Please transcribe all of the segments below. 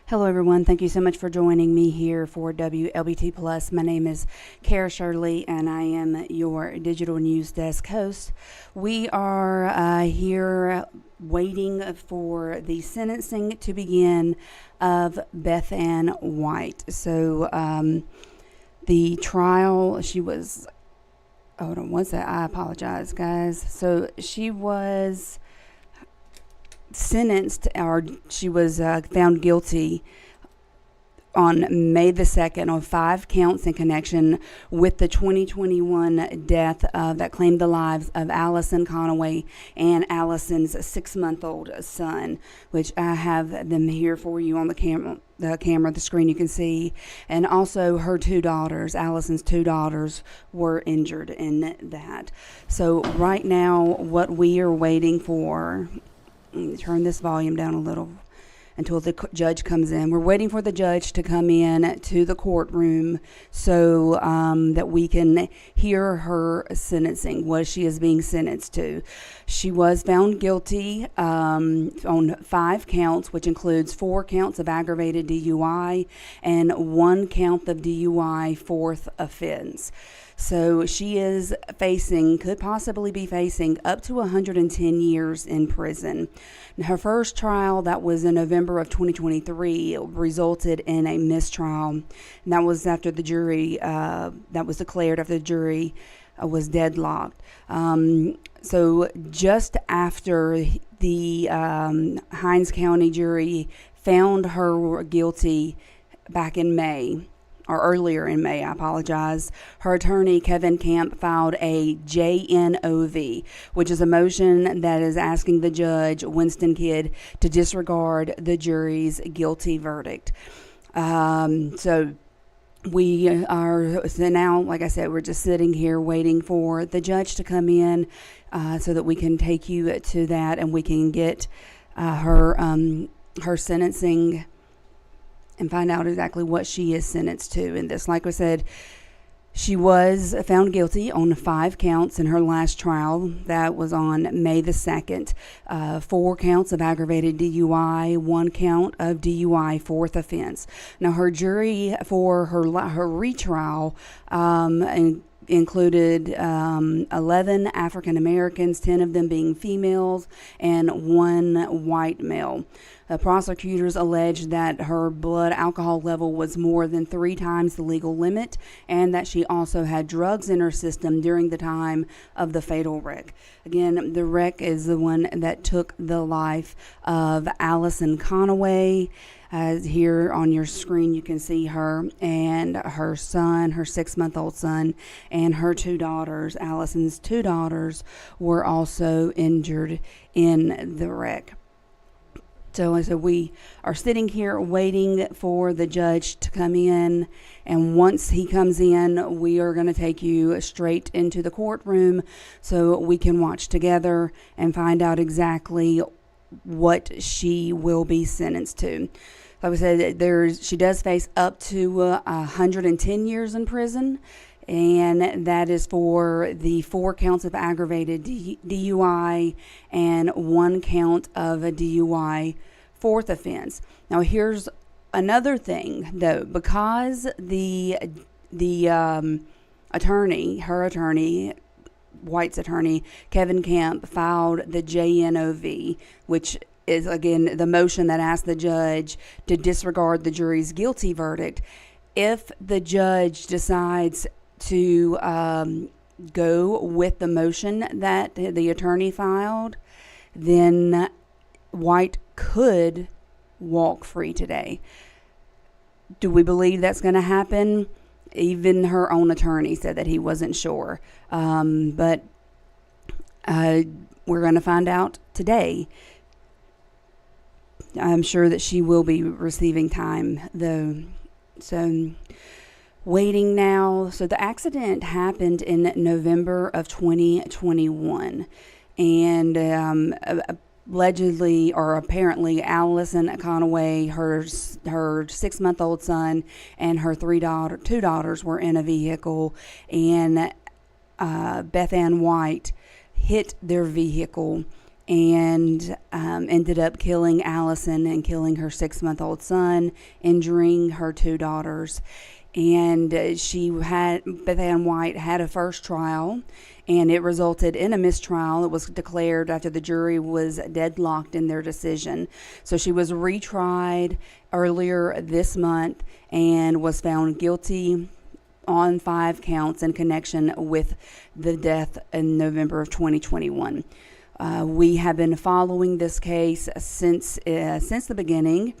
Hello, everyone. Thank you so much for joining me here for Wlbt Plus. My name is CaraShirley, and I am your digital news desk host. We are here waiting for the sentencing to begin of Beth Ann White. So, the trial, she was, hold on, what's that? I apologize, guys. So, she was sentenced, or she was found guilty on May the 2nd on 5 counts in connection with the 2021 death that claimed the lives of Allison Conaway and Allison's 6-month-old son, which I have them here for you on the screen you can see. And also her 2 daughters, Allison's 2 daughters, were injured in that. So right now, what we are waiting for, let me turn this volume down a little until the judge comes in. We're waiting for the judge to come in to the courtroom so that we can hear her sentencing, what she is being sentenced to. She was found guilty on 5 counts, which includes 4 counts of aggravated DUI and 1 count of DUI fourth offense. So she is could possibly be facing up to 110 years in prison. Her first trial, that was in November of 2023, resulted in a mistrial. And that was after the jury, that was declared after the jury was deadlocked. So just after the Hinds County jury found her guilty back in May, or earlier in May, I apologize, her attorney, Kevin Camp, filed a JNOV, which is a motion that is asking the judge, Winston Kidd, to disregard the jury's guilty verdict. So now, like I said, we're just sitting here waiting for the judge to come in so that we can take you to that and we can get her sentencing and find out exactly what she is sentenced to in this. Like I said, she was found guilty on 5 counts in her last trial. That was on May the 2nd. 4 counts of aggravated DUI, 1 count of DUI fourth offense. Now, her jury for her retrial included 11 African Americans, 10 of them being females, and 1 white male. The prosecutors alleged that her blood alcohol level was more than 3 times the legal limit, and that she also had drugs in her system during the time of the fatal wreck. Again, the wreck is the one that took the life of Allison Conaway. Here on your screen, you can see her and her son, her 6-month-old son, and her 2 daughters. Allison's 2 daughters were also injured in the wreck. So like I said, we are sitting here waiting for the judge to come in, and once he comes in, we are going to take you straight into the courtroom so we can watch together and find out exactly what she will be sentenced to. Like I said, she does face up to 110 years in prison, and that is for the 4 counts of aggravated DUI and 1 count of a DUI fourth offense. Now, here's another thing, though, because the attorney, White's attorney, Kevin Camp, filed the JNOV, which is, again, the motion that asked the judge to disregard the jury's guilty verdict. If the judge decides to go with the motion that the attorney filed, then White could walk free today. Do we believe that's going to happen? Even her own attorney said that he wasn't sure. But we're going to find out today. I'm sure that she will be receiving time, though. So, waiting now. So, the accident happened in November of 2021. And allegedly, or apparently, Allison Conaway, her 6-month-old son, and her 2 daughters were in a vehicle, and Beth Ann White hit their vehicle and ended up killing Allison and killing her 6-month-old son, injuring her 2 daughters. And Beth Ann White had a first trial, and it resulted in a mistrial. It was declared after the jury was deadlocked in their decision. So she was retried earlier this month and was found guilty on 5 counts in connection with the death in November of 2021. We have been following this case since the beginning.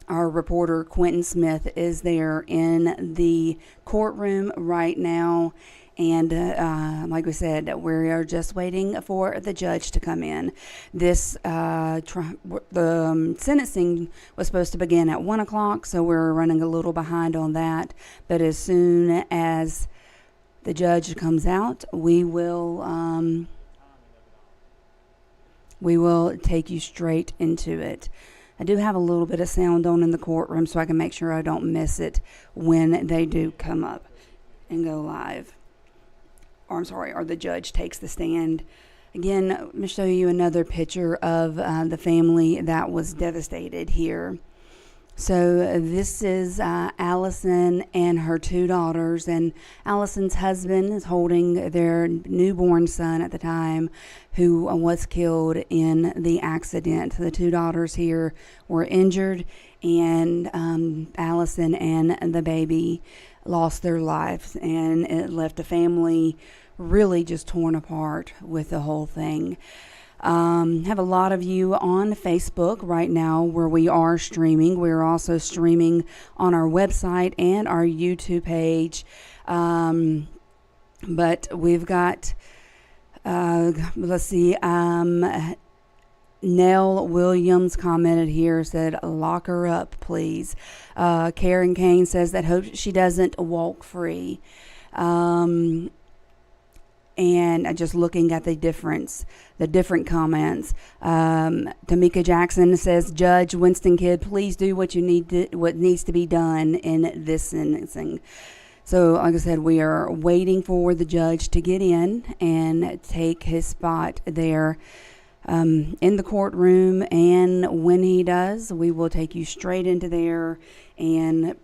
Our reporter, Quentin Smith, is there in the courtroom right now. And like we said, we are just waiting for the judge to come in. The sentencing was supposed to begin at 1 o'clock, so we're running a little behind on that. But as soon as the judge comes out, we will take you straight into it. I do have a little bit of sound on in the courtroom so I can make sure I don't miss it when they do come up and go live. Or the judge takes the stand. Again, let me show you another picture of the family that was devastated here. So this is Allison and her 2 daughters, and Allison's husband is holding their newborn son at the time, who was killed in the accident. The 2 daughters here were injured, and Allison and the baby lost their lives, and it left a family really just torn apart with the whole thing. Have a lot of you on Facebook right now where we are streaming. We're also streaming on our website and our YouTube page. But we've got, let's see, Nell Williams commented here, said, lock her up, please. Karen Kane says that hope she doesn't walk free. And just looking at the different comments. Tamika Jackson says, Judge Winston Kidd, please do what needs to be done in this sentencing. So, like I said, we are waiting for the judge to get in and take his spot there in the courtroom. And when he does, we will take you straight into there and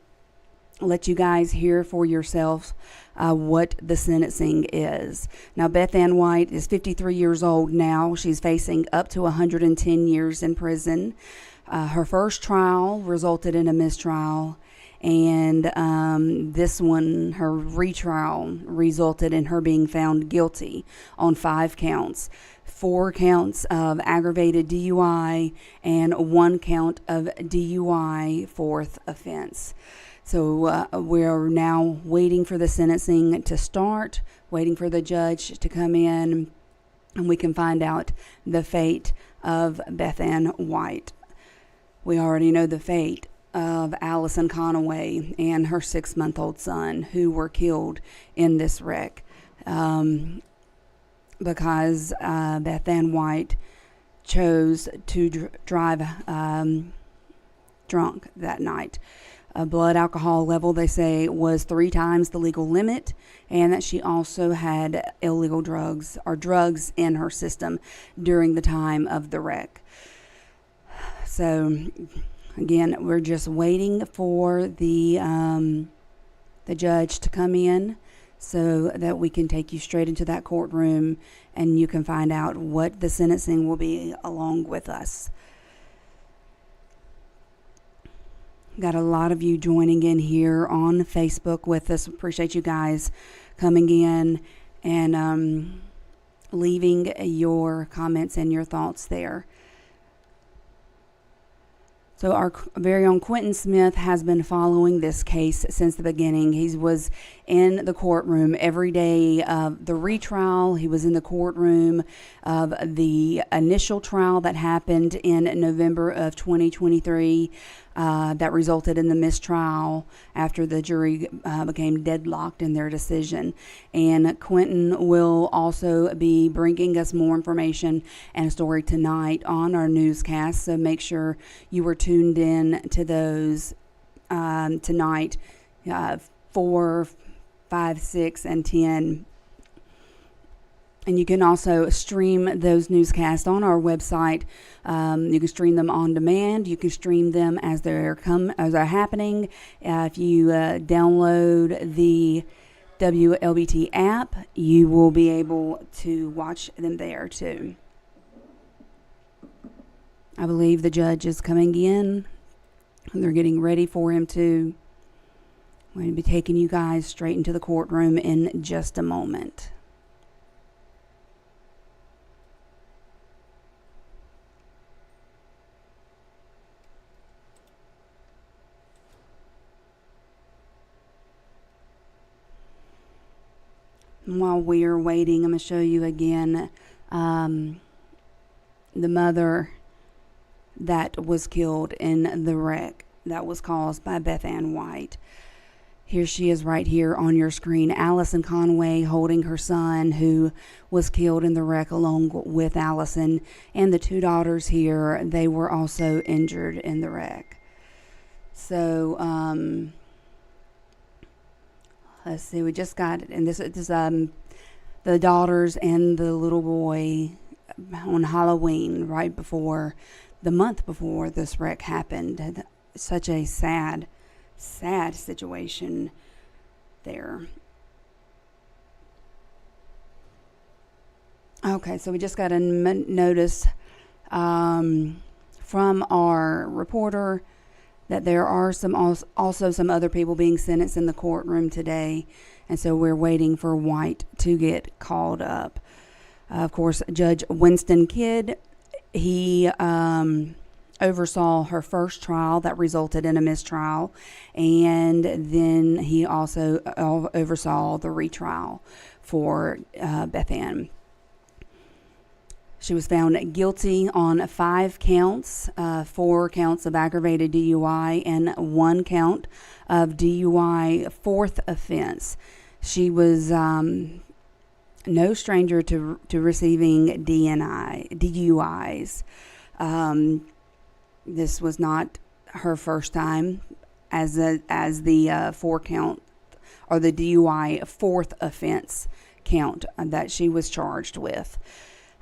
let you guys hear for yourselves what the sentencing is. Now, Beth Ann White is 53 years old now. She's facing up to 110 years in prison. Her first trial resulted in a mistrial, and this one, her retrial, resulted in her being found guilty on 5 counts. 4 counts of aggravated DUI and 1 count of DUI fourth offense. So we're now waiting for the sentencing to start, waiting for the judge to come in, and we can find out the fate of Beth Ann White. We already know the fate of Allison Conaway and her 6-month-old son, who were killed in this wreck because Beth Ann White chose to drive drunk that night. A blood alcohol level, they say, was 3 times the legal limit, and that she also had illegal drugs in her system during the time of the wreck. So, again, we're just waiting for the judge to come in so that we can take you straight into that courtroom and you can find out what the sentencing will be along with us. Got a lot of you joining in here on Facebook with us. Appreciate you guys coming in and leaving your comments and your thoughts there. So our very own Quentin Smith has been following this case since the beginning. He was in the courtroom every day of the retrial. He was in the courtroom of the initial trial that happened in November of 2023 that resulted in the mistrial after the jury became deadlocked in their decision. And Quentin will also be bringing us more information and a story tonight on our newscast. So make sure you are tuned in to those tonight, 4, 5, 6, and 10 And you can also stream those newscasts on our website. You can stream them on demand. You can stream them as they're happening. If you download the Wlbt app, you will be able to watch them there too. I believe the judge is coming in. They're getting ready for him to. I'm going to be taking you guys straight into the courtroom in just a moment. While we are waiting, I'm going to show you again the mother that was killed in the wreck that was caused by Beth Ann White. Here she is right here on your screen, Allison Conway holding her son who was killed in the wreck along with Allison, and the two daughters here, they were also injured in the wreck. So, let's see, we just got, and this is the daughters and the little boy on Halloween, right before, the month before this wreck happened. Such a sad situation there. Okay, so we just got a notice from our reporter that there are also some other people being sentenced in the courtroom today, and so we're waiting for White to get called up. Of course, Judge Winston Kidd, he oversaw her first trial that resulted in a mistrial, and then he also oversaw the retrial for Beth Ann. She was found guilty on 5 counts, 4 counts of aggravated DUI and 1 count of DUI fourth offense. She was no stranger to receiving DUIs. This was not her first time as the 4 count or the DUI fourth offense count that she was charged with.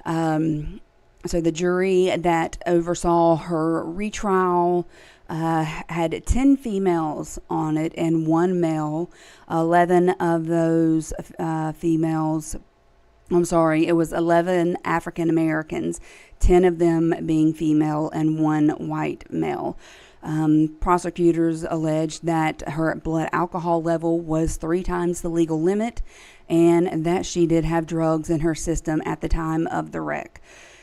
So the jury that oversaw her retrial had 10 females on it and 1 male. 11 of those females, I'm sorry, it was 11 African Americans, 10 of them being female and 1 white male. Prosecutors alleged that her blood alcohol level was 3 times the legal limit, and that she did have drugs in her system at the time of the wreck.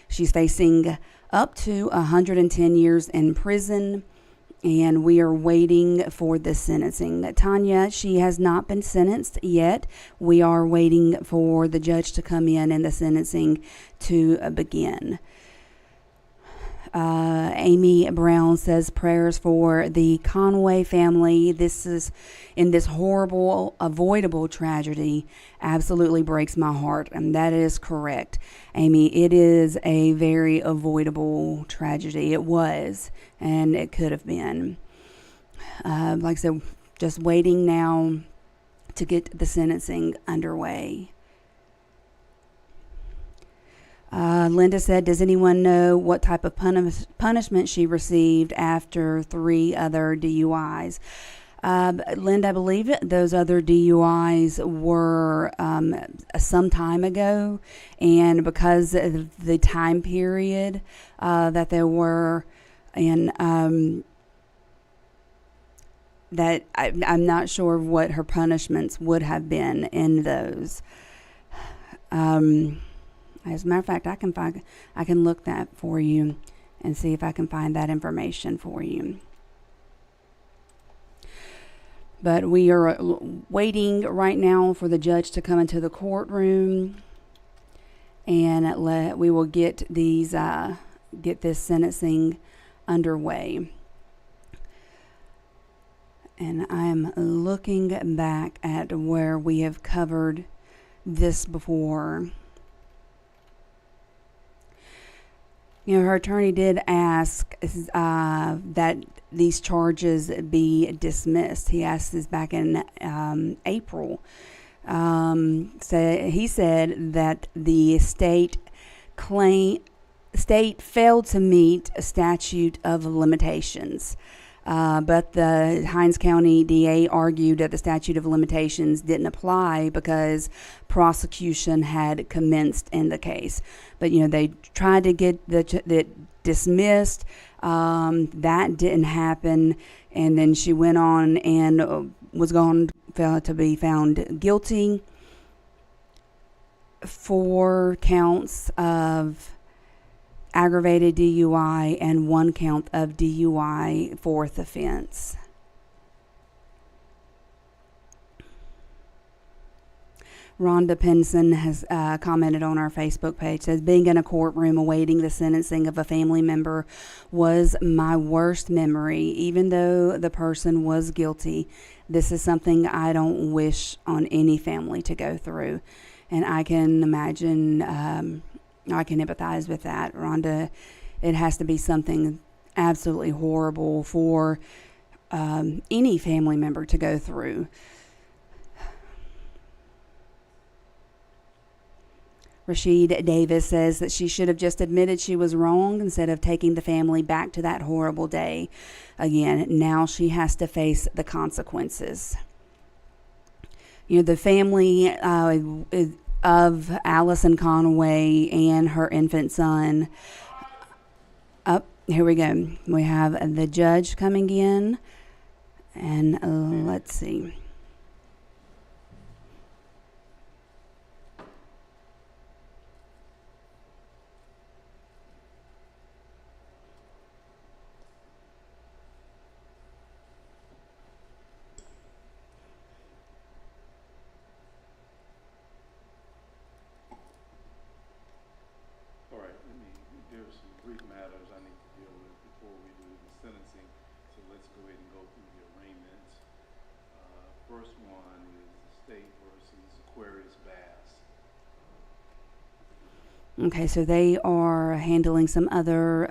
She's facing up to 110 years in prison, and we are waiting for the sentencing. Tanya, she has not been sentenced yet. We are waiting for the judge to come in and the sentencing to begin. Amy Brown says prayers for the Conway family. This is in this horrible, avoidable tragedy. Absolutely breaks my heart, and that is correct, Amy. It is a very avoidable tragedy. It was, and it could have been. Like I said, just waiting now to get the sentencing underway. Linda said, does anyone know what type of punishment she received after 3 other DUIs? Linda, I believe those other DUIs were some time ago, and because of the time period that they were in, that I'm not sure what her punishments would have been in those. As a matter of fact, I can look that for you and see if I can find that information for you. But we are waiting right now for the judge to come into the courtroom, and we will get this sentencing underway. And I am looking back at where we have covered this before. You know, her attorney did ask that these charges be dismissed. He asked this back in April. He said that the state failed to meet a statute of limitations. But the Hinds County DA argued that the statute of limitations didn't apply because prosecution had commenced in the case. But, they tried to get that dismissed. That didn't happen. And then she went on and was going to be found guilty. 4 counts of aggravated DUI and 1 count of DUI, 4th offense. Rhonda Pinson has commented on our Facebook page, says, being in a courtroom awaiting the sentencing of a family member was my worst memory. Even though the person was guilty, this is something I don't wish on any family to go through. And I can imagine, I can empathize with that, Rhonda. It has to be something absolutely horrible for any family member to go through. Rashid Davis says that she should have just admitted she was wrong instead of taking the family back to that horrible day. Again, now she has to face the consequences. The family of Allison Conaway and her infant son. Here we go. We have the judge coming in. And let's see. Okay, so they are handling some other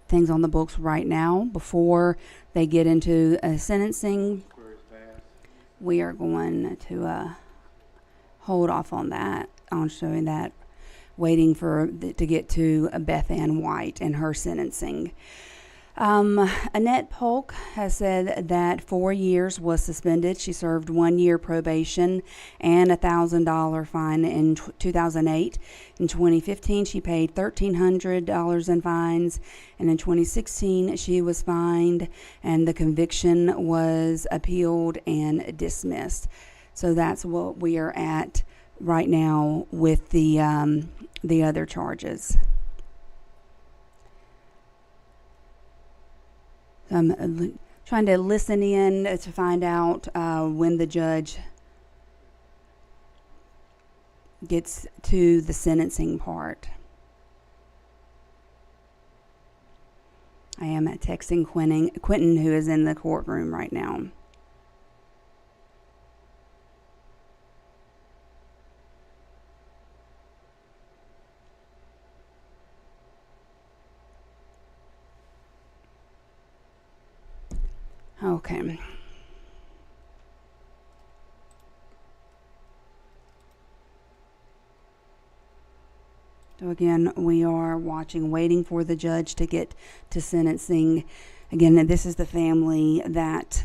things on the books right now before they get into sentencing. We are going to hold off on that, on showing that, waiting to get to Beth Ann White and her sentencing. Annette Polk has said that 4 years was suspended. She served 1 year probation and a $1,000 fine in 2008. In 2015, she paid $1,300 in fines, and in 2016, she was fined, and the conviction was appealed and dismissed. So that's what we are at right now with the other charges. I'm trying to listen in to find out when the judge gets to the sentencing part. I am texting Quentin, who is in the courtroom right now. Okay. So again, we are waiting for the judge to get to sentencing. Again, this is the family that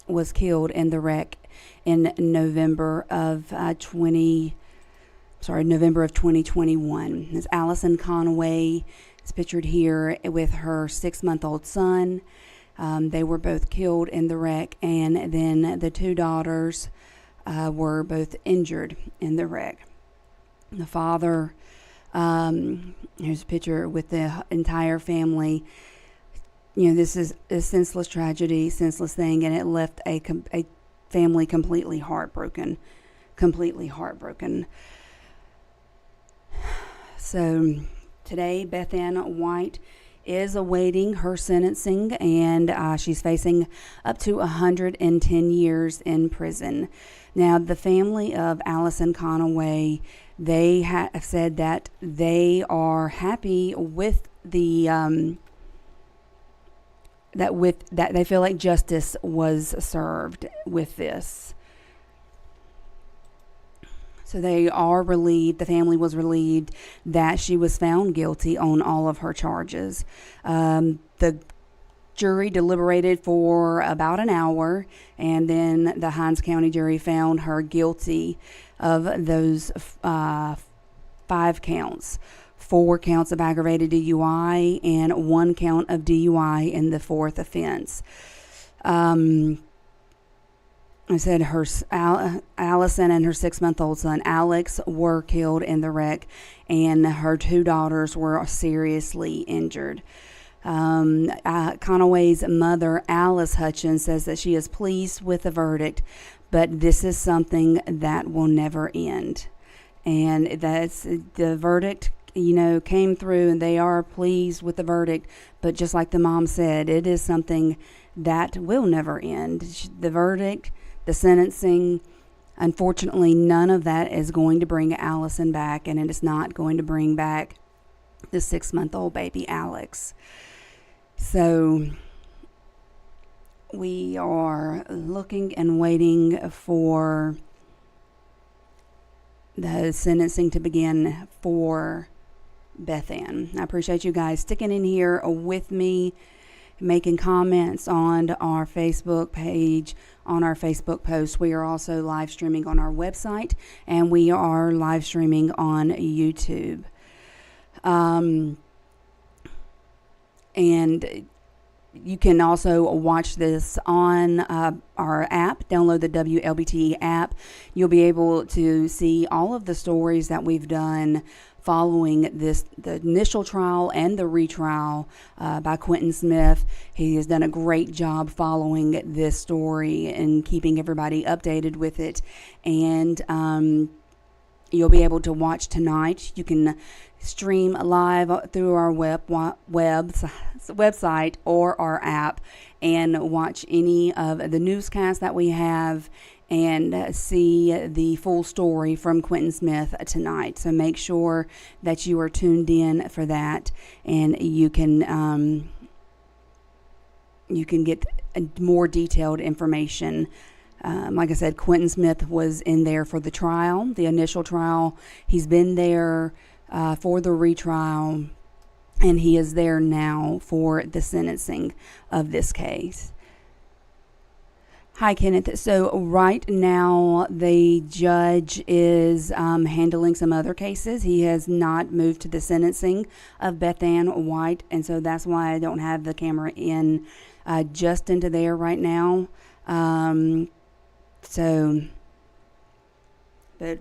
was killed in the wreck in November of 2021. It's Allison Conaway. It's pictured here with her 6-month-old son. They were both killed in the wreck, and then the 2 daughters were both injured in the wreck. The father, here's a picture with the entire family. This is a senseless tragedy, senseless thing, and it left a family completely heartbroken. So today, Beth Ann White is awaiting her sentencing, and she's facing up to 110 years in prison. Now, the family of Allison Conaway, they have said that they are happy with the that they feel like justice was served with this. So they are relieved, the family was relieved that she was found guilty on all of her charges. The jury deliberated for about an hour, and then the Hinds County jury found her guilty of those 5 counts. 4 counts of aggravated DUI and 1 count of DUI in the 4th offense. I said Allison and her 6-month-old son Alex were killed in the wreck, and her 2 daughters were seriously injured. Conaway's mother, Alice Hutchins, says that she is pleased with the verdict, but this is something that will never end. And that's the verdict, came through, and they are pleased with the verdict. But just like the mom said, it is something that will never end. The verdict, the sentencing, unfortunately, none of that is going to bring Allison back, and it is not going to bring back the 6-month-old baby Alex. So we are looking and waiting for the sentencing to begin for Beth Ann. I appreciate you guys sticking in here with me, making comments on our Facebook page, on our Facebook post. We are also live streaming on our website, and we are live streaming on YouTube. And you can also watch this on our app. Download the Wlbt app. You'll be able to see all of the stories that we've done following the initial trial and the retrial by Quentin Smith. He has done a great job following this story and keeping everybody updated with it. And you'll be able to watch tonight. You can stream live through our website or our app and watch any of the newscasts that we have and see the full story from Quentin Smith tonight. So make sure that you are tuned in for that, and you can get more detailed information. Like I said, Quentin Smith was in there for the trial, the initial trial. He's been there for the retrial, and he is there now for the sentencing of this case. Hi, Kenneth. So right now, the judge is handling some other cases. He has not moved to the sentencing of Beth Ann White, and so that's why I don't have the camera in just into there right now. But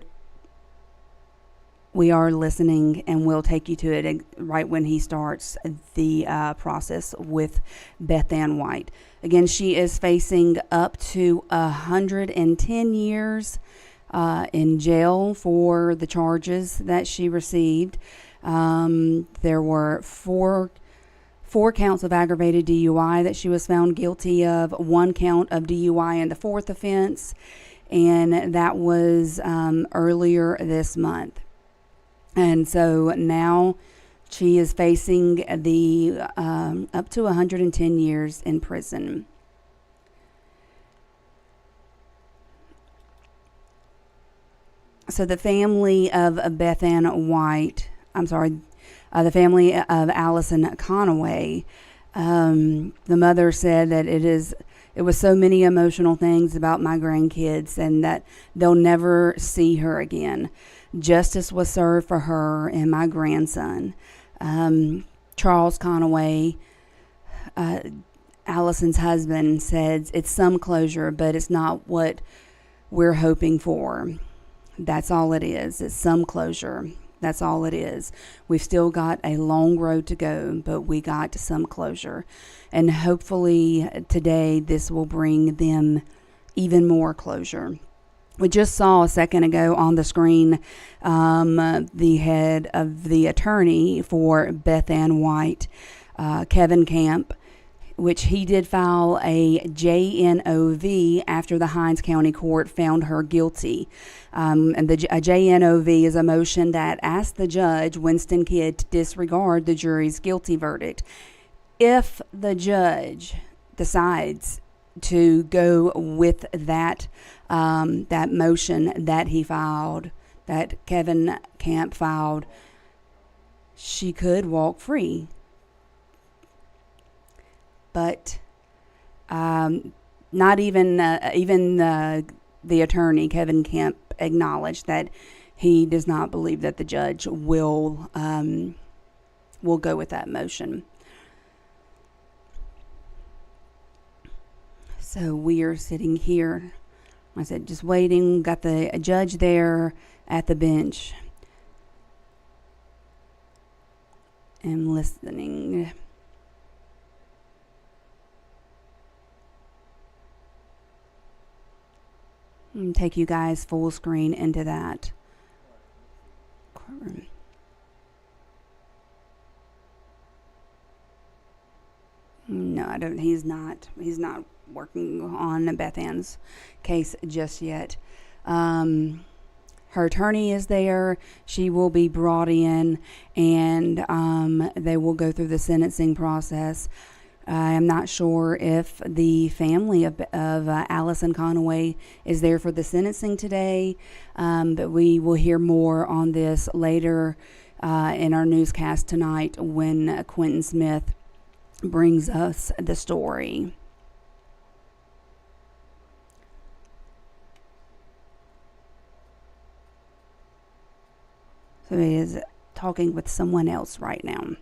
we are listening, and we'll take you to it right when he starts the process with Beth Ann White. Again, she is facing up to 110 years in jail for the charges that she received. There were four counts of aggravated DUI that she was found guilty of, 1 count of DUI in the 4th offense, and that was earlier this month. And so now she is facing the up to 110 years in prison. So the family of Beth Ann White, the family of Allison Conaway, the mother said that it was so many emotional things about my grandkids, and that they'll never see her again. Justice was served for her and my grandson. Charles Conaway, Allison's husband, said it's some closure, but it's not what we're hoping for. That's all it is. It's some closure. That's all it is. We've still got a long road to go, but we got some closure. And hopefully today this will bring them even more closure. We just saw a second ago on the screen the head of the attorney for Beth Ann White, Kevin Camp, which he did file a JNOV after the Hinds County Court found her guilty. And a JNOV is a motion that asks the judge, Winston Kidd, to disregard the jury's guilty verdict. If the judge decides to go with that motion that he filed, that Kevin Camp filed, she could walk free. But not even the attorney, Kevin Camp, acknowledged that he does not believe that the judge will go with that motion. So we are sitting here, I said, just waiting. Got the judge there at the bench and listening. And take you guys full screen into that courtroom. No, I don't. He's not working on Beth Ann's case just yet. Her attorney is there. She will be brought in, and they will go through the sentencing process. I'm not sure if the family of Allison Conaway is there for the sentencing today, but we will hear more on this later in our newscast tonight when Quentin Smith brings us the story. So he is talking with someone else right now.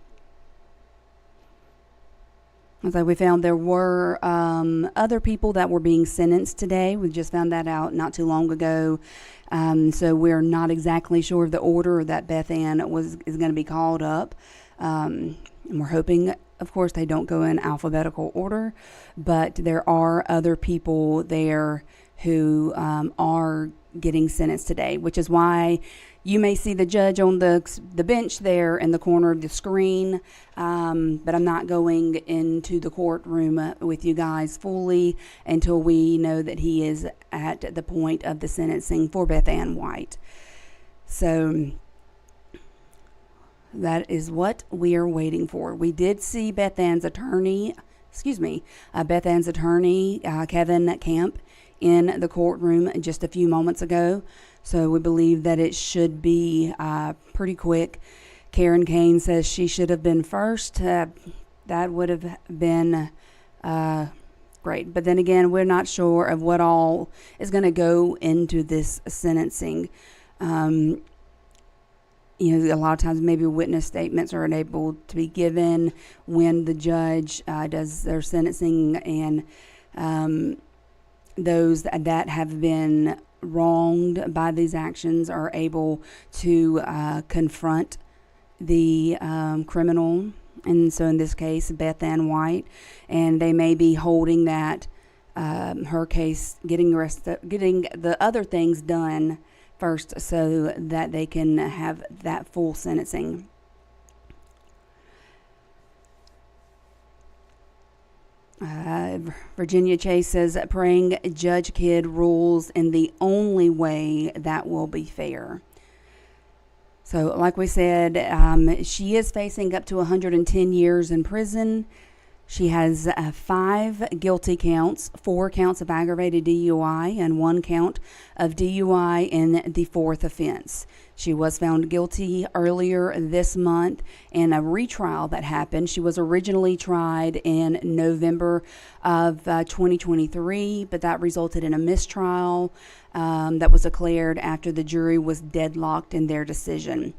So we found there were other people that were being sentenced today. We just found that out not too long ago. So we're not exactly sure of the order that Beth Ann is going to be called up. And we're hoping, of course, they don't go in alphabetical order. But there are other people there who are getting sentenced today, which is why you may see the judge on the bench there in the corner of the screen, but I'm not going into the courtroom with you guys fully until we know that he is at the point of the sentencing for Beth Ann White. So that is what we are waiting for. We did see Beth Ann's attorney, Kevin Camp, in the courtroom just a few moments ago. So we believe that it should be pretty quick. Karen Kane says she should have been first. That would have been great. But then again, we're not sure of what all is going to go into this sentencing. A lot of times maybe witness statements are unable to be given when the judge does their sentencing, and those that have been wronged by these actions are able to confront the criminal, and so in this case Beth Ann White, and they may be holding that her case, getting the other things done first so that they can have that full sentencing. Virginia Chase says, praying Judge Kidd rules in the only way that will be fair. So like we said, she is facing up to 110 years in prison. She has 5 guilty counts, 4 counts of aggravated DUI, and 1 count of DUI in the 4th offense. She was found guilty earlier this month in a retrial that happened. She was originally tried in November of 2023, but that resulted in a mistrial that was declared after the jury was deadlocked in their decision.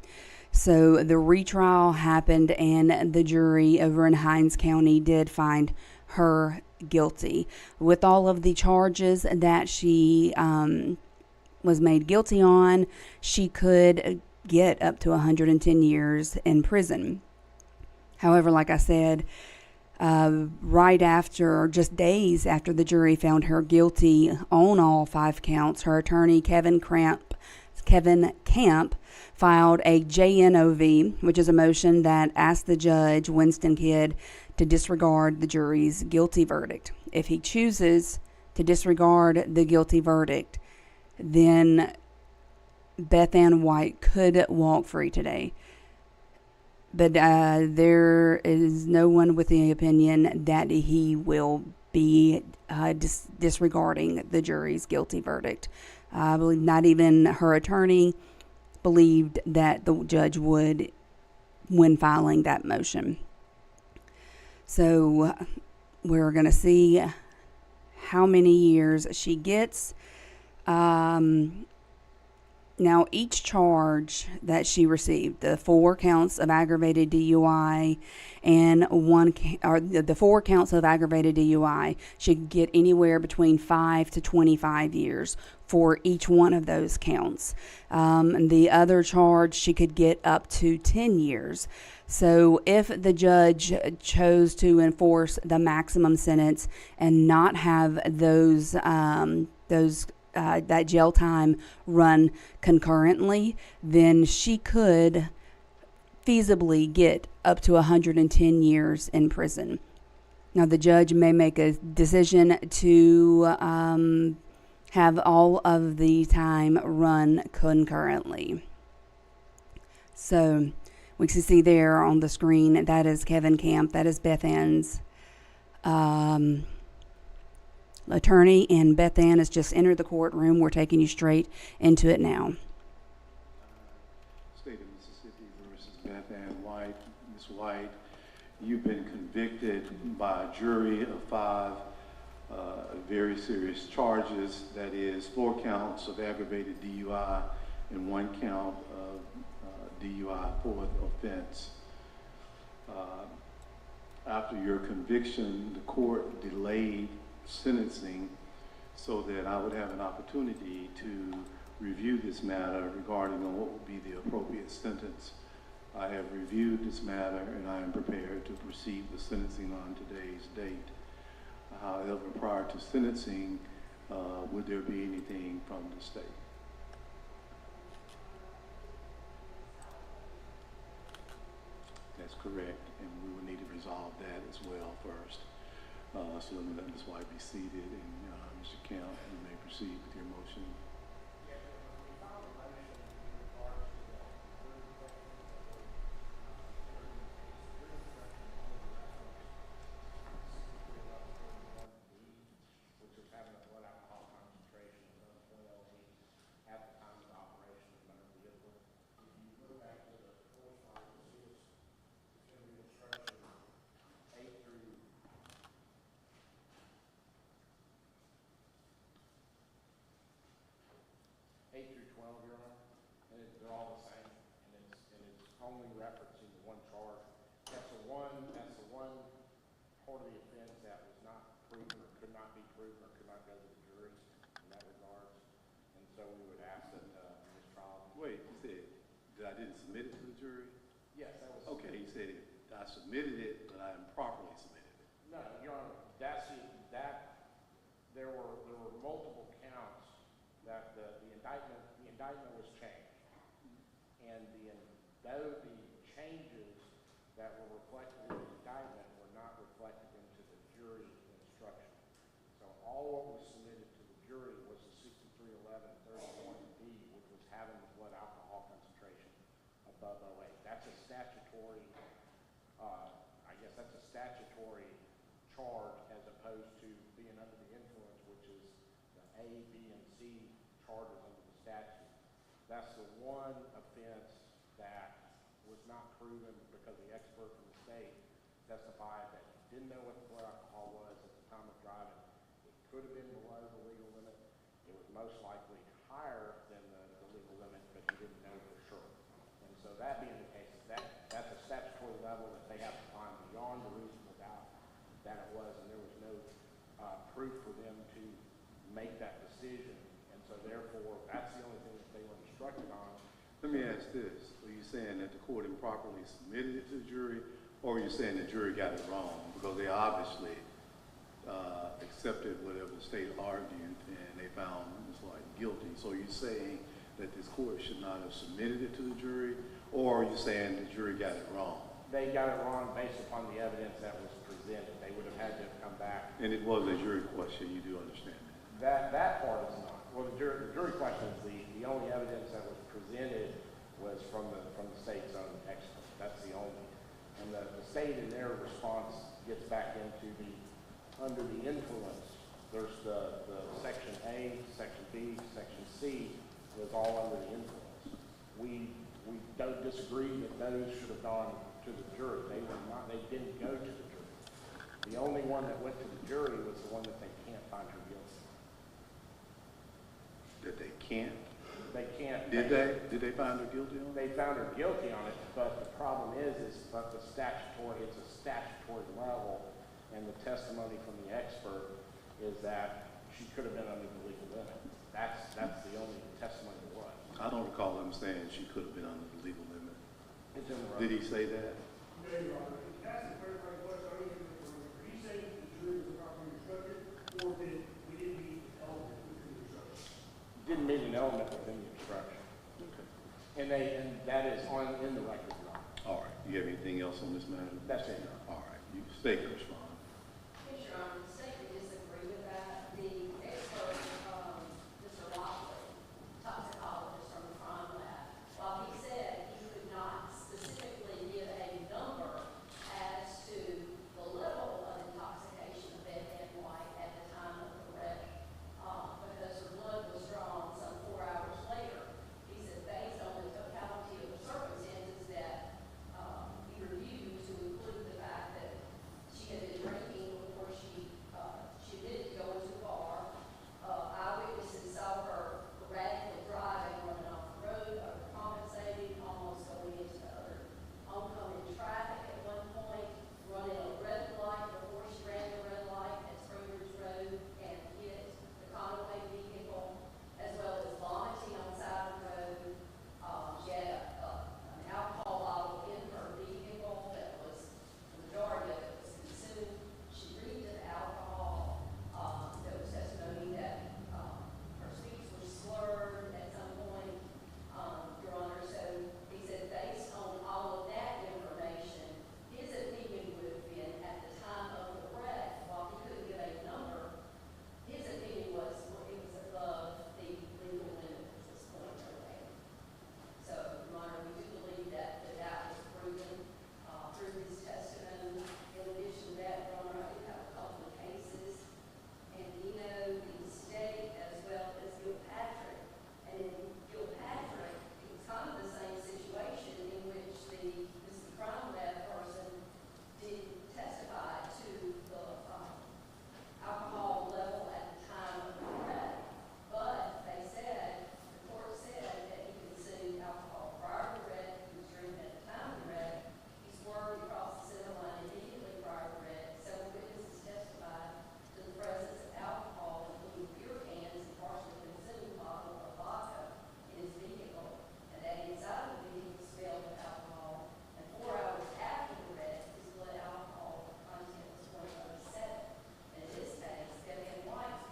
So the retrial happened, and the jury over in Hinds County did find her guilty. With all of the charges that she was made guilty on, she could get up to 110 years in prison. However, like I said, right after, just days after the jury found her guilty on all 5 counts, her attorney, Kevin Camp, filed a JNOV, which is a motion that asked the judge, Winston Kidd, to disregard the jury's guilty verdict. If he chooses to disregard the guilty verdict, then Beth Ann White could walk free today. But there is no one with the opinion that he will be disregarding the jury's guilty verdict. I believe not even her attorney believed that the judge would when filing that motion. So we're going to see how many years she gets. Now, each charge that she received, the 4 counts of aggravated DUI and the 4 counts of aggravated DUI, she could get anywhere between 5 to 25 years for each one of those counts. The other charge, she could get up to 10 years. So if the judge chose to enforce the maximum sentence and not have that jail time run concurrently, then she could feasibly get up to 110 years in prison. Now, the judge may make a decision to have all of the time run concurrently. So we can see there on the screen, that is Kevin Camp, that is Beth Ann's attorney, and Beth Ann has just entered the courtroom. We're taking you straight into it now. State of Mississippi versus Beth Ann White. Ms. White, you've been convicted by a jury of 5 very serious charges. That is 4 counts of aggravated DUI and 1 count of DUI fourth offense. After your conviction, the court delayed sentencing so that I would have an opportunity to review this matter regarding what would be the appropriate sentence. I have reviewed this matter and I am prepared to proceed with sentencing on today's date. However, prior to sentencing, would there be anything from the state? That's correct, and we will need to resolve that as well first. So let me let Ms. White be seated, and Mr. Camp, you may proceed with your motion. Which is having a blood alcohol concentration of 1.08 at the time of the operation of motor vehicle. If you go back to the full slide, you'll see it's going to be instruction 8 through 12, Your Honor, and they're all the same, and it's only referencing the 1 charge. That's the one part of the offense that was not proven or could not be proven or could not go to the jury in that regard. And so we would ask that this trial. Wait, you said that I didn't submit it to the jury? Yes, that was. Okay, you said I submitted it, but I improperly submitted it. No, Your Honor, there were multiple counts that the indictment was changed, and though the changes that were reflected in the indictment were not reflected into the jury instruction. So all what was submitted to the jury was the 6311-31B, which was having the blood alcohol concentration above 0.08. That's a statutory, that's a statutory charge as opposed to being under the influence, which is the A, B, and C charges under the statute. That's the one offense that was not proven because the expert from the state testified that he didn't know what the blood alcohol was at the time of driving. It could have been below the legal limit. It was most likely higher than the legal limit, but he didn't know for sure. And so that being the case, that's a statutory level that they have to find beyond the reasonable doubt that it was, and there was no proof for them to make that decision. And so therefore, that's the only thing that they were instructed on. Let me ask this. Are you saying that the court improperly submitted it to the jury, or are you saying the jury got it wrong? Because they obviously accepted whatever the state argued, and they found Ms. White guilty. So are you saying that this court should not have submitted it to the jury, or are you saying the jury got it wrong? They got it wrong based upon the evidence that was presented. They would have had to come back. And it was a jury question, you do understand that? That part is not. Well, the jury question is the only evidence that was presented was from the state's own expert. That's the only. And the state in their response gets back into under the influence. There's the section A, section B, section C was all under the influence. we don't disagree that those should have gone to the jury. They didn't go to the jury. The only one that went to the jury was the one that they can't find her guilty. That they can't? They can't. Did they find her guilty on it? They found her guilty on it, but the problem is but it's a statutory level, and the testimony from the expert is that she could have been under the legal limit. That's the only testimony there was. I don't recall him saying she could have been under the legal limit. It's in the Did record. he say that? No, Your Honor. That's the very right question. I don't even remember. Did he say that the jury was properly instructed, or did we didn't meet the element within the instruction? Didn't meet an element within the instruction. Okay. And that is in the record, Your Honor. All right. Do you have anything else on this matter? That's it, Your Honor. All right. You state your response. Yes, Your Honor, the state would disagree with that. The expert, Mr. Lockley, toxicologist from the crime lab, while he said he could not specifically give a number as to the level of intoxication of Beth Ann White at the time of the wreck, because her blood was drawn some 4 hours later. He said based on the totality of the circumstances that he reviewed, to include the fact that she had been drinking before she admitted to going to the bar. Eyewitnesses saw her erratically driving, running off the road, overcompensating, almost going into the other oncoming traffic at one point, running a red light before she ran the red light at Springridge Road and hit the Conway vehicle, as well as vomiting on the side of the road. She had an alcohol bottle in her vehicle that was, the majority of it was consumed. She reeked of alcohol. There was testimony that her speech was slurred at some point, Your Honor. So he said based on all of that information, his opinion would have been at the time of the wreck, while he couldn't give a number, his opinion was it was above the legal limit at this point. So, Your Honor, we do believe that was proven through his testimony. In addition to that, Your Honor, I do have a couple of cases, and you know the state as well as Gilpatrick. And in Gilpatrick, it was kind of the same situation in which the crime lab person did testify to the alcohol level at the time of the wreck. But they said, the court said that he consumed alcohol prior to the wreck, he was drinking at the time of the wreck, he swerved across the center line immediately prior to the wreck. Several witnesses testified to the presence of alcohol, including beer cans and partially consumed bottle of vodka in his vehicle, and that inside the vehicle smelled of alcohol. And 4 hours after the wreck, his blood alcohol content was 0.07. And in this case, Beth Ann White's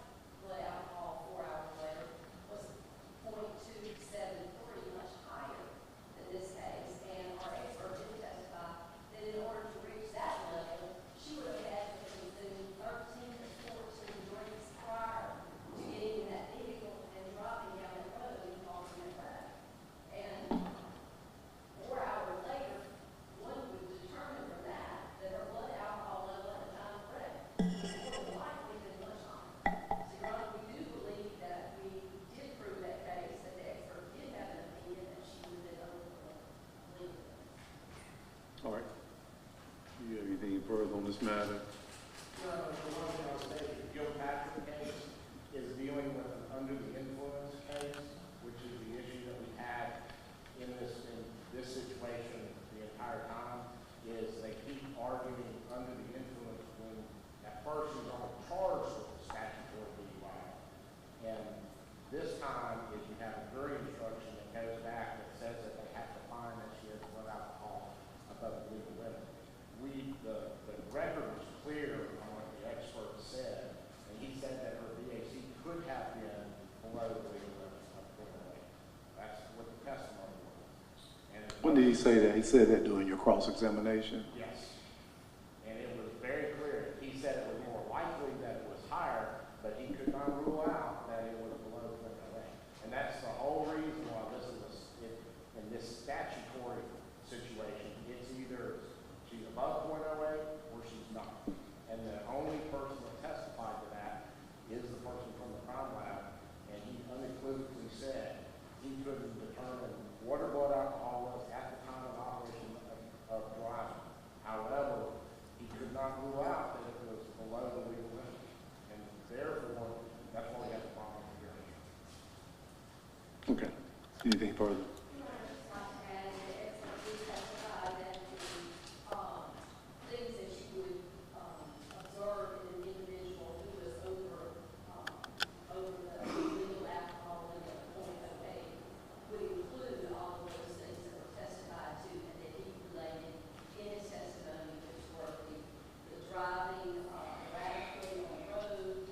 blood alcohol 4 hours later was 0.273, much higher than this case. And our expert did testify that in order to reach that level, she would have had to consume 13 to 14 drinks prior to getting in that vehicle and driving down the road and causing that wreck. And 4 hours later, one would determine from that her blood alcohol level at the time of wreck would have likely been much higher. So, Your Honor, we do believe that we did prove that case, that the expert did have an opinion that she would have been under the legal limit. All right. Do you have anything further on this matter? The one thing I'll say is the Gilpatrick case is dealing with an under the influence case, which is the issue that we had in this situation the entire time, is they keep arguing under the influence when at first he's only charged with the statutory DUI. And this time is you have a jury instruction that goes back that says that they have to find that she has blood alcohol above the legal limit. The record was clear on what the expert said, and he said that her BAC could have been below the legal limit of 0.08. That's what the testimony was. And When did he say that? He said that during your cross-examination? yes. And it was very clear. He said it was more likely that it was higher, but he could not rule out that it was below 0.08. And that's the whole reason why this is in this statutory situation. It's either she's above 0.08 or she's not. And the only person that testified to that is the person from the crime lab, and he unequivocally said he couldn't determine what her blood Anything further? Things that you would observe in an individual who was over the legal alcohol limit of 0.08 would include all of those things that were testified to and that he related in his testimony, which were the driving erratically on the road,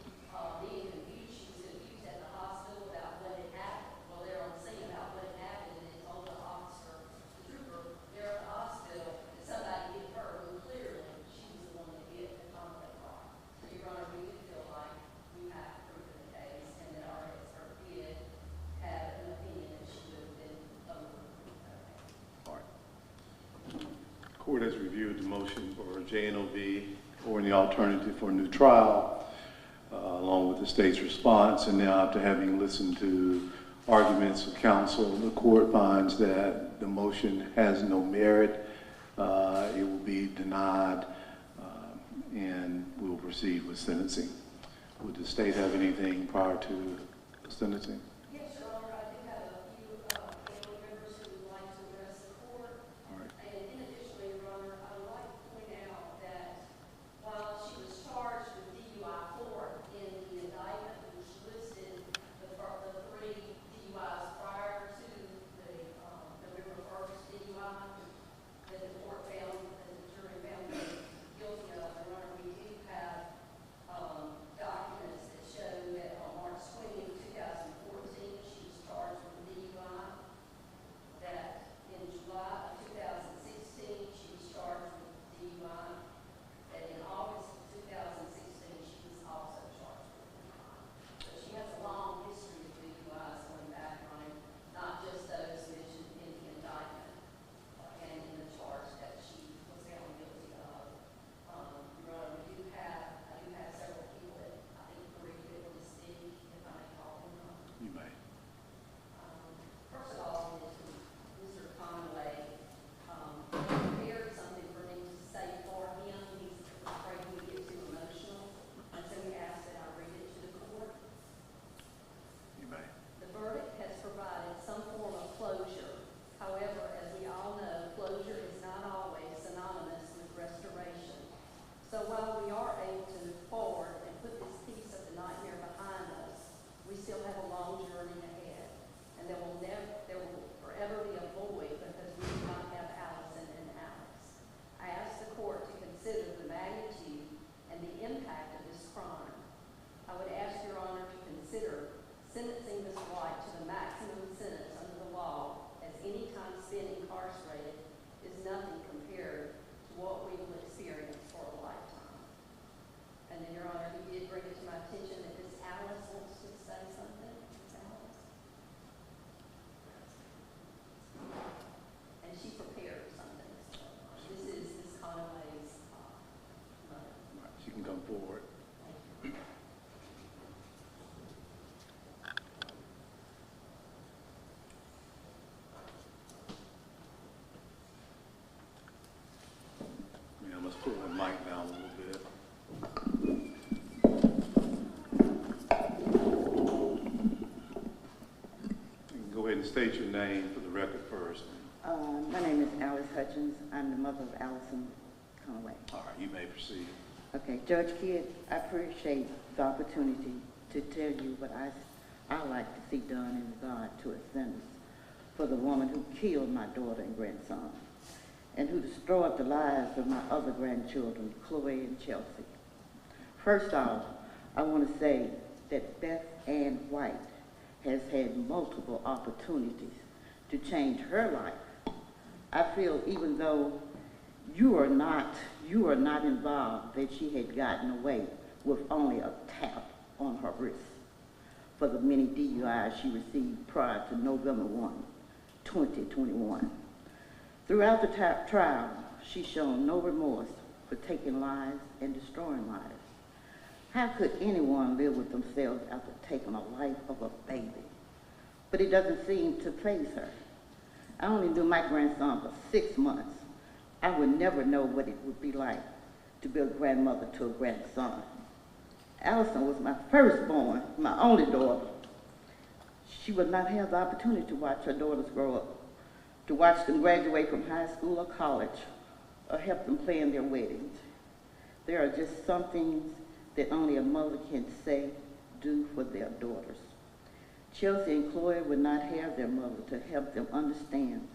being confused at the hospital about what had happened. Well, they're on the scene about what had happened, and they told the officer, the trooper, there at the hospital, that somebody hit her, when clearly she was the one that hit the contact car. So, Your Honor, we do feel like we have proof in the case, and that our expert did have an opinion that she would have been over. All right. Court has reviewed the motion for J&OB or in the alternative for a new trial, along with the state's response. And now, after having listened to arguments of counsel, the court finds that the motion has no merit. It will be denied, and we will proceed with sentencing. Would the state have anything prior to sentencing? Yes, Your Honor, I do have a few family members who would like to address the court. All right. And in addition, Your Honor, I would like to point out that while she was charged with DUI 4 in the indictment, which listed the three DUIs prior to the November 1st DUI, that the court found, that the jury found her guilty of, Your Honor, we do have documents that show that on March 20, 2014, she was charged with DUI, that in July of 2016, she was charged with DUI, that in August of 2016, she was also charged with DUI. So she has a long history of DUIs going back on it, not just those mentioned in the indictment and in the charge that she was found guilty of. Your Honor, I do have several people that I think are really good to speak, if I may call them up. You may. First of all, Mr. Conway prepared something for me to say for him. He's afraid we get too emotional, and so he asked that I read it to the court. You may. The verdict has provided some form of closure. However, as we all know, closure is not always synonymous with restoration. So while we are able to move forward and put this piece of the nightmare behind us, we still have a long journey ahead. And there will forever be a void because we do not have Allison and Alex. I ask the court to consider the magnitude and the impact of this crime. I would ask Your Honor to consider sentencing Ms. White to the maximum sentence under the law, as any time spent incarcerated is nothing compared to what we will experience for a lifetime. And then, Your Honor, he did bring it to my attention that Ms. Alice wants to say something. Ms. Alice? And she prepared something. This is Ms. Conway's mother. All right. She can come forward. I must pull that mic down a little bit. You can go ahead and state your name for the record first. My name is Alice Hutchins. I'm the mother of Allison Conway. All right, you may proceed. Okay, Judge Kidd, I appreciate the opportunity to tell you what I like to see done in regard to a sentence for the woman who killed my daughter and grandson, and who destroyed the lives of my other grandchildren, Chloe and Chelsea. First off, I want to say that Beth Ann White has had multiple opportunities to change her life. I feel even though you are not involved, that she had gotten away with only a tap on her wrist for the many DUIs she received prior to November 1, 2021. Throughout the trial, she's shown no remorse for taking lives and destroying lives. How could anyone live with themselves after taking a life of a baby? But it doesn't seem to faze her. I only knew my grandson for 6 months. I would never know what it would be like to be a grandmother to a grandson. Allison was my firstborn, my only daughter. She would not have the opportunity to watch her daughters grow up, to watch them graduate from high school or college, or help them plan their weddings. There are just some things that only a mother can say, do for their daughters. Chelsea and Chloe would not have their mother to help them understand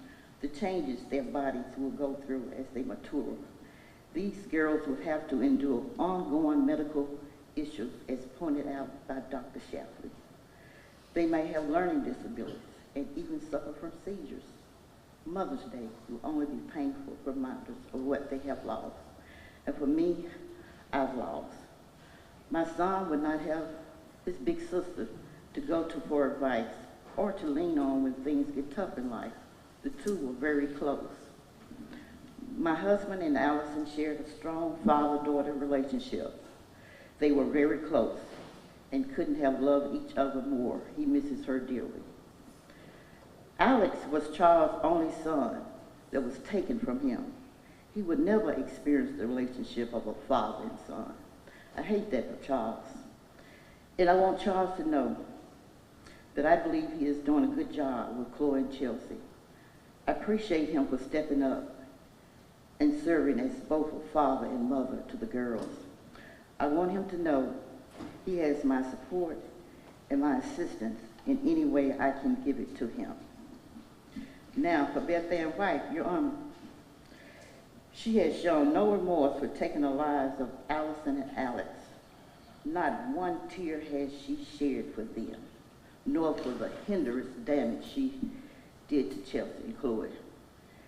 the changes their bodies will go through as they mature. These girls will have to endure ongoing medical issues as pointed out by Dr. Shapley. They may have learning disabilities and even suffer from seizures. Mother's Day will only be painful reminders of what they have lost. And for me, I've lost. My son would not have his big sister to go to for advice or to lean on when things get tough in life. The two were very close. My husband and Allison shared a strong father-daughter relationship. They were very close and couldn't have loved each other more. He misses her dearly. Alex was Charles' only son that was taken from him. He would never experience the relationship of a father and son. I hate that for Charles. And I want Charles to know that I believe he is doing a good job with Chloe and Chelsea. I appreciate him for stepping up and serving as both a father and mother to the girls. I want him to know he has my support and my assistance in any way I can give it to him. Now, for Beth Ann White, Your Honor, she has shown no remorse for taking the lives of Allison and Alex. Not one tear has she shed for them, nor for the hindrance damage she did to Chelsea and Chloe.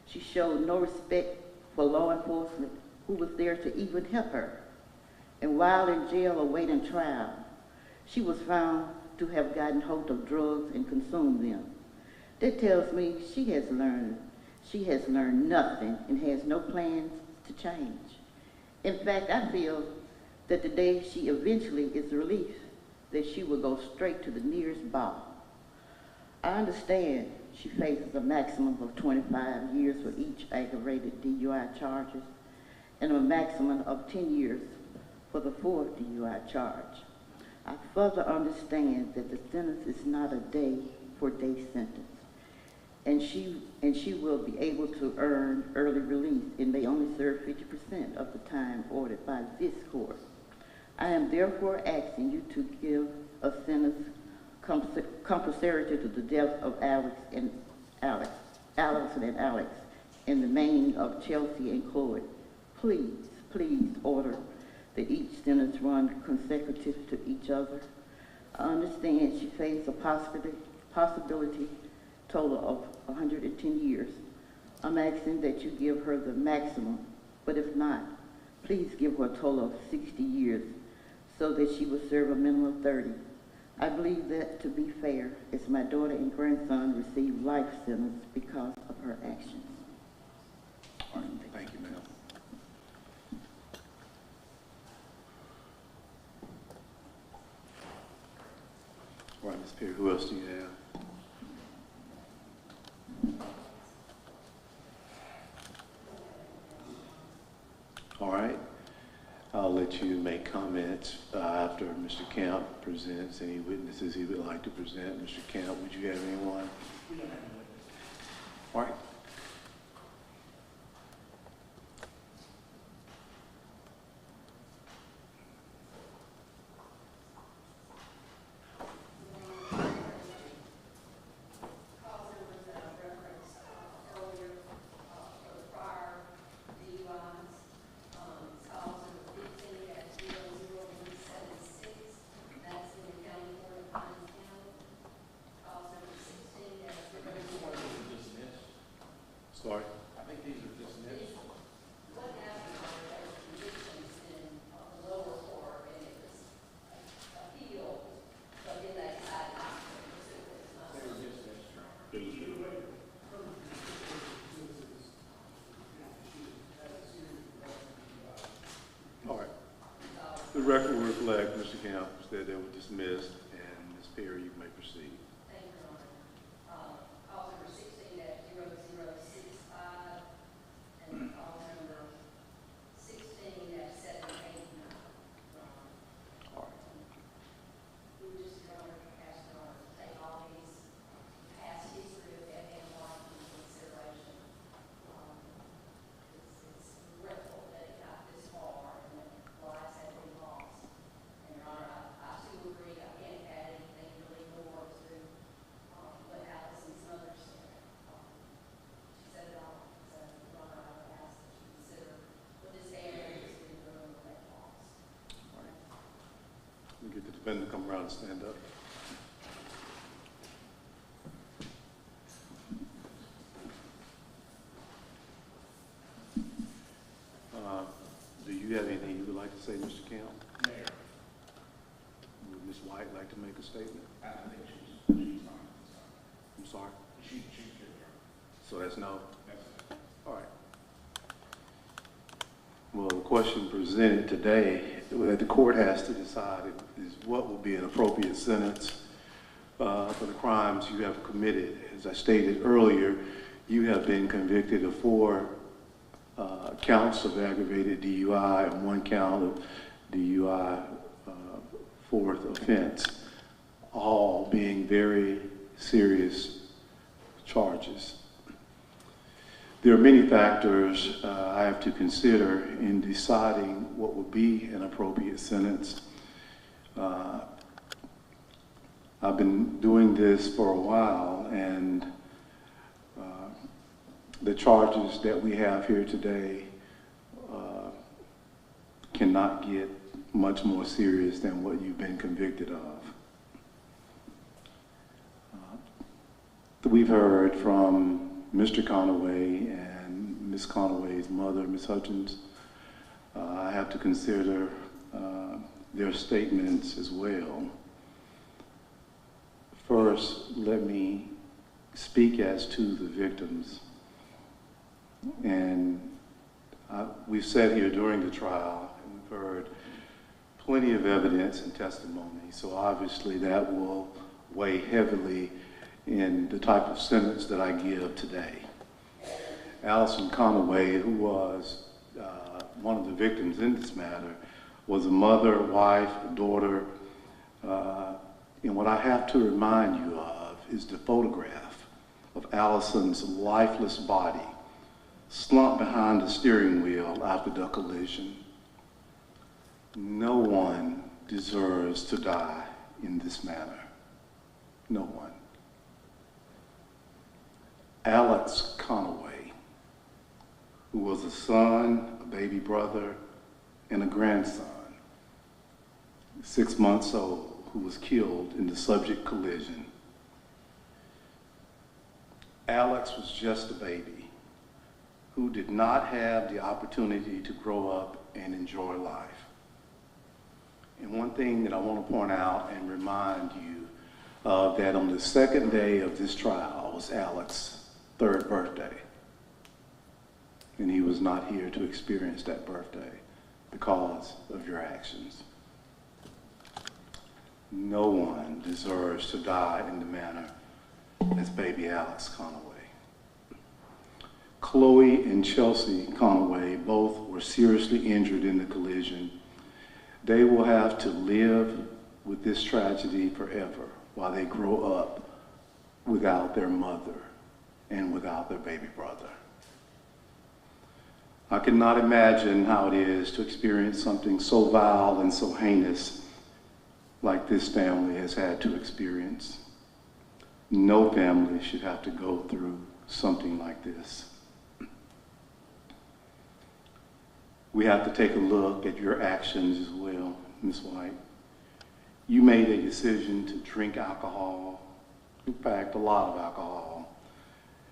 She showed no respect for law enforcement who was there to even help her. And while in jail awaiting trial, she was found to have gotten hold of drugs and consumed them. That tells me she has learned nothing and has no plans to change. In fact, I feel that the day she eventually is released, that she will go straight to the nearest bar. I understand she faces a maximum of 25 years for each aggravated DUI charges and a maximum of 10 years for the fourth DUI charge. I further understand that the sentence is not a day-for-day sentence, and she will be able to earn early release and may only serve 50% of the time ordered by this court. I am therefore asking you to give a sentence compensatory to the death of Allison and Alex, and the maiming of Chelsea and Chloe. Please order that each sentence run consecutive to each other. I understand she faces a possibility total of 110 years. I'm asking that you give her the maximum, but if not, please give her a total of 60 years so that she will serve a minimum of 30. I believe that to be fair, as my daughter and grandson received life sentence because of her actions. All right, thank you, ma'am. All right, Ms. Perry, who else do you have? All right, I'll let you make comments after Mr. Camp presents any witnesses he would like to present. Mr. Camp, would you have anyone? All right. Sorry. I think these are dismissed. What happened was there were convictions in the lower court and it was appealed, but then they decided not to pursue it. They were dismissed. All right. The record will reflect Mr. Camp said they were dismissed, and Ms. Perry, you may proceed. Thank you, Your Honor. Call number 16-0065 and call number 16-789. All right. We just, Your Honor, ask Your Honor to take all these to stand up. Do you have anything you would like to say, Mr. Kemp? Mayor, Would Ms. White like to make a statement? I think she's fine. I'm sorry? She's good. So that's no? That's it. All right. Well, the question presented today that the court has to decide is what will be an appropriate sentence for the crimes you have committed. As I stated earlier, you have been convicted of 4 counts of aggravated DUI and 1 count of DUI, 4th offense, all being very serious charges. There are many factors I have to consider in deciding what would be an appropriate sentence. I've been doing this for a while, and the charges that we have here today cannot get much more serious than what you've been convicted of. We've heard from Mr. Conaway and Ms. Conaway's mother, Ms. Hutchins. I have to consider their statements as well. First, let me speak as to the victims. And we've sat here during the trial and we've heard plenty of evidence and testimony, so obviously that will weigh heavily in the type of sentence that I give today. Allison Conaway, who was one of the victims in this matter, was a mother, wife, daughter, and what I have to remind you of is the photograph of Allison's lifeless body slumped behind the steering wheel after the collision. No one deserves to die in this manner. No one. Alex Conaway, who was a son, a baby brother, and a grandson, 6 months old, who was killed in the subject collision. Alex was just a baby who did not have the opportunity to grow up and enjoy life. And one thing that I want to point out and remind you of that on the second day of this trial was Alex's 3rd birthday. And he was not here to experience that birthday because of your actions. No one deserves to die in the manner as baby Alex Conaway. Chloe and Chelsea Conaway both were seriously injured in the collision. They will have to live with this tragedy forever while they grow up without their mother and without their baby brother. I cannot imagine how it is to experience something so vile and so heinous like this family has had to experience. No family should have to go through something like this. We have to take a look at your actions as well, Ms. White. You made a decision to drink alcohol, in fact, a lot of alcohol,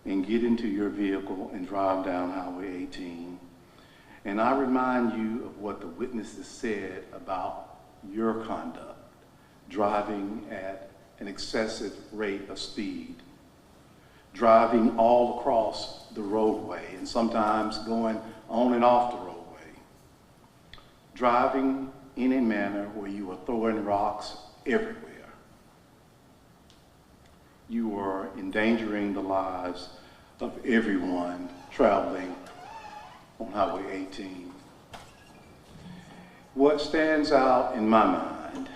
and get into your vehicle and drive down Highway 18. And I remind you of what the witnesses said about your conduct, driving at an excessive rate of speed, driving all across the roadway, and sometimes going on and off the roadway, driving in a manner where you were throwing rocks everywhere. You were endangering the lives of everyone traveling on Highway 18. What stands out in my mind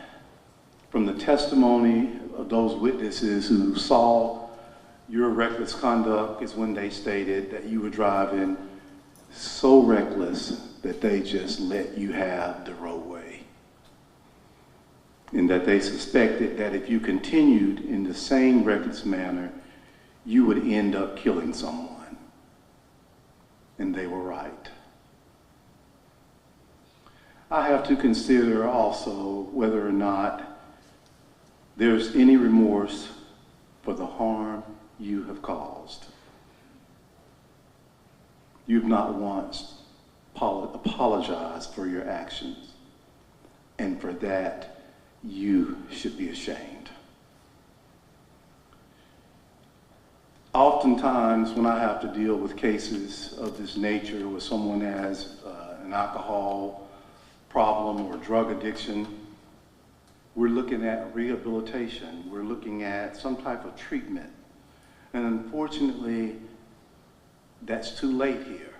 from the testimony of those witnesses who saw your reckless conduct is when they stated that you were driving so reckless that they just let you have the roadway. And that they suspected that if you continued in the same reckless manner, you would end up killing someone. And they were right. I have to consider also whether or not there's any remorse for the harm you have caused. You've not once apologized for your actions, and for that, you should be ashamed. Oftentimes, when I have to deal with cases of this nature, where someone has an alcohol problem or drug addiction, we're looking at rehabilitation. We're looking at some type of treatment. And unfortunately, that's too late here.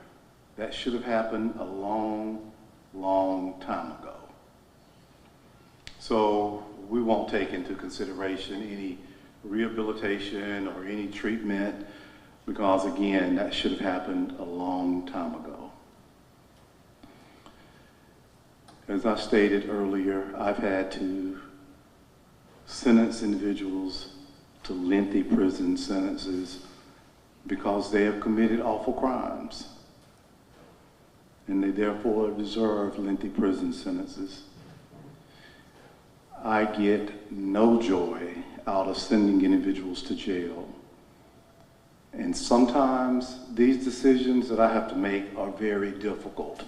That should have happened a long, long time ago. So we won't take into consideration any rehabilitation or any treatment, because again, that should have happened a long time ago. As I stated earlier, I've had to sentence individuals to lengthy prison sentences because they have committed awful crimes, and they therefore deserve lengthy prison sentences. I get no joy out of sending individuals to jail. And sometimes these decisions that I have to make are very difficult.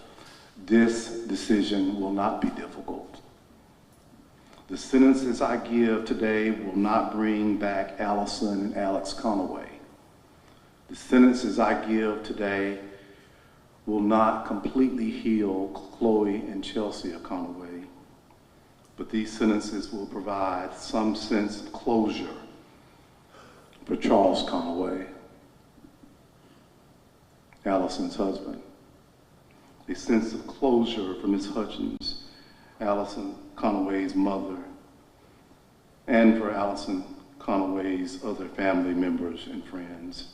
This decision will not be difficult. The sentences I give today will not bring back Allison and Alex Conaway. The sentences I give today will not completely heal Chloe and Chelsea Conaway, but these sentences will provide some sense of closure for Charles Conaway, Allison's husband, a sense of closure for Ms. Hutchins, Allison Conaway's mother, and for Allison Conaway's other family members and friends.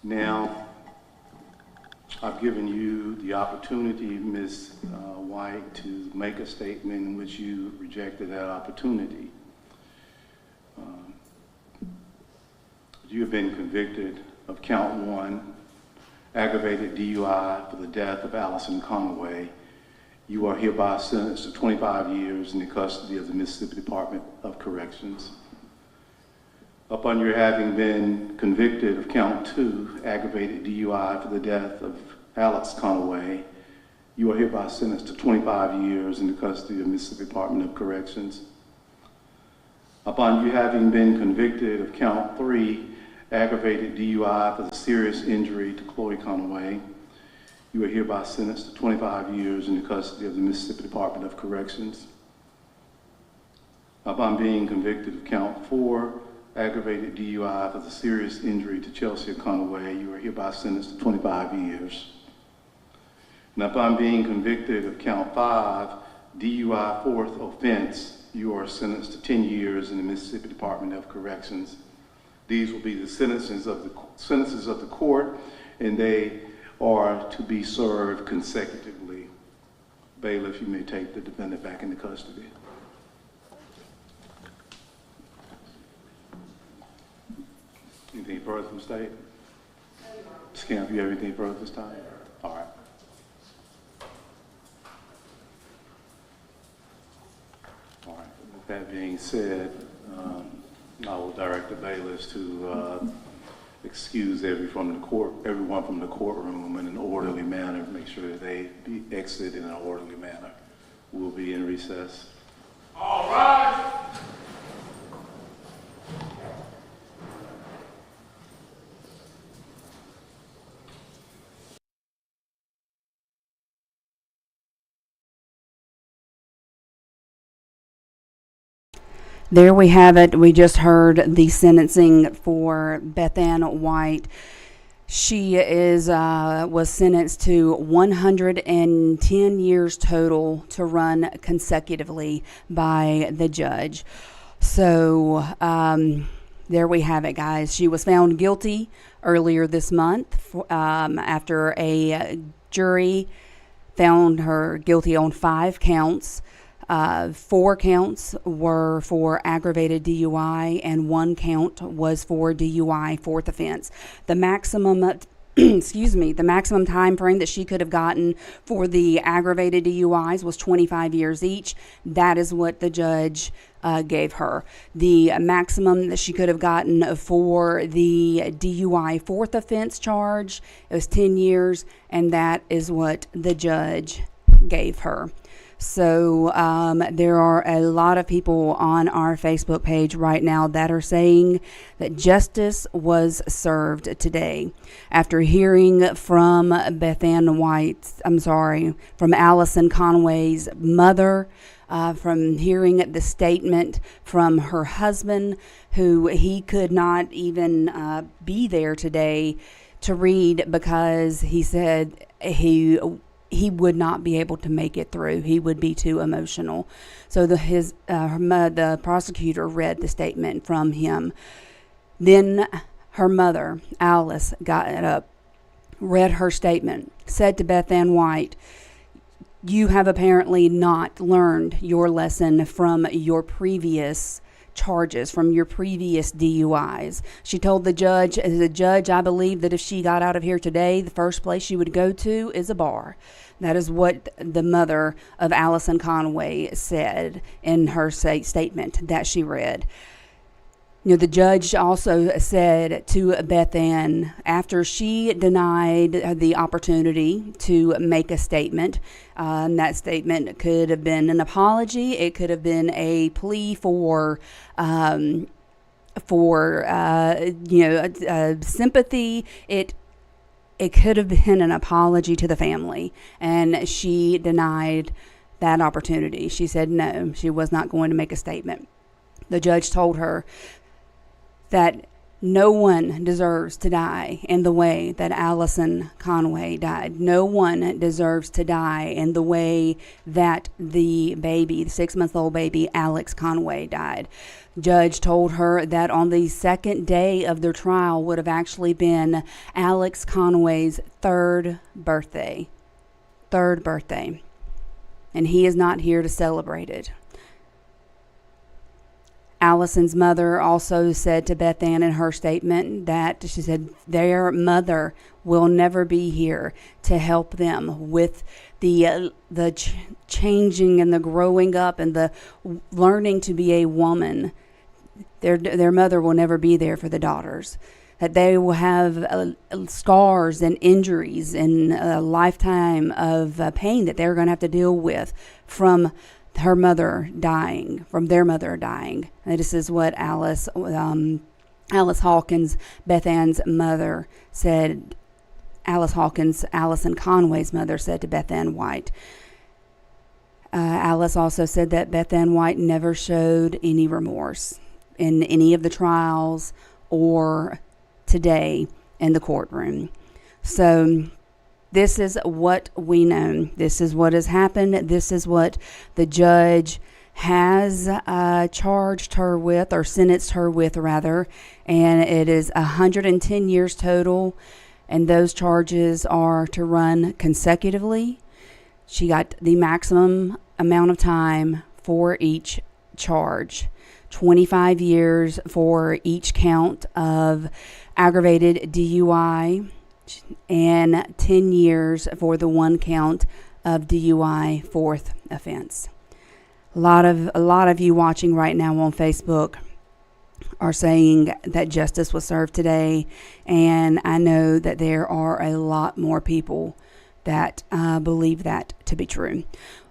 Now, I've given you the opportunity, Ms. White, to make a statement in which you rejected that opportunity. You have been convicted of count 1, aggravated DUI for the death of Allison Conaway. You are hereby sentenced to 25 years in the custody of the Mississippi Department of Corrections. Upon your having been convicted of count 2, aggravated DUI for the death of Alex Conaway, you are hereby sentenced to 25 years in the custody of the Mississippi Department of Corrections. Upon you having been convicted of count 3, aggravated DUI for the serious injury to Chloe Conaway, you are hereby sentenced to 25 years in the custody of the Mississippi Department of Corrections. Upon being convicted of count 4, aggravated DUI for the serious injury to Chelsea Conaway, you are hereby sentenced to 25 years. And upon being convicted of count 5, DUI fourth offense, you are sentenced to 10 years in the Mississippi Department of Corrections. These will be the sentences of the court, and they are to be served consecutively. Bailiff, you may take the defendant back into custody. Anything further from the state? Ms. Camp, you have anything further this time? All right. All right. With that being said, I will direct the bailiffs to excuse everyone from the courtroom in an orderly manner. Make sure that they be exit in an orderly manner. We'll be in recess. All right. There we have it. We just heard the sentencing for Beth Ann White. She was sentenced to 110 years total to run consecutively by the judge. So there we have it, guys. She was found guilty earlier this month after a jury found her guilty on 5 counts. 4 counts were for aggravated DUI and 1 count was for DUI fourth offense. The maximum excuse me, the maximum time frame that she could have gotten for the aggravated DUIs was 25 years each. That is what the judge gave her. The maximum that she could have gotten for the DUI fourth offense charge, it was 10 years, and that is what the judge gave her. So there are a lot of people on our Facebook page right now that are saying that justice was served today. After hearing from Beth Ann White, from Allison Conway's mother, from hearing the statement from her husband, who he could not even be there today to read because he said he would not be able to make it through. He would be too emotional. So the prosecutor read the statement from him. Then her mother, Alice, got up, read her statement, said to Beth Ann White, "You have apparently not learned your lesson from your previous charges, from your previous DUIs." She told the judge, "As a judge, I believe that if she got out of here today, the first place she would go to is a bar." That is what the mother of Allison Conway said in her statement that she read. The judge also said to Beth Ann, after she denied the opportunity to make a statement, that statement could have been an apology, it could have been a plea for sympathy. It could have been an apology to the family, and she denied that opportunity. She said no, she was not going to make a statement. The judge told her that no one deserves to die in the way that Allison Conway died. No one deserves to die in the way that the 6-month-old baby, Alex Conway, died. Judge told her that on the second day of their trial would have actually been Alex Conway's third birthday. And he is not here to celebrate it. Allison's mother also said to Beth Ann in her statement that she said their mother will never be here to help them with the changing and the growing up and the learning to be a woman. Their mother will never be there for the daughters. That they will have scars and injuries and a lifetime of pain that they're going to have to deal with from their mother dying. And this is what Alice Hawkins, Beth Ann's mother, said. Alice Hawkins, Allison Conway's mother, said to Beth Ann White. Alice also said that Beth Ann White never showed any remorse in any of the trials or today in the courtroom. So this is what we know. This is what has happened. This is what the judge has charged her with, or sentenced her with, rather. And it is 110 years total. And those charges are to run consecutively. She got the maximum amount of time for each charge. 25 years for each count of aggravated DUI and 10 years for the one count of DUI fourth offense. A lot of you watching right now on Facebook are saying that justice was served today, and I know that there are a lot more people that believe that to be true.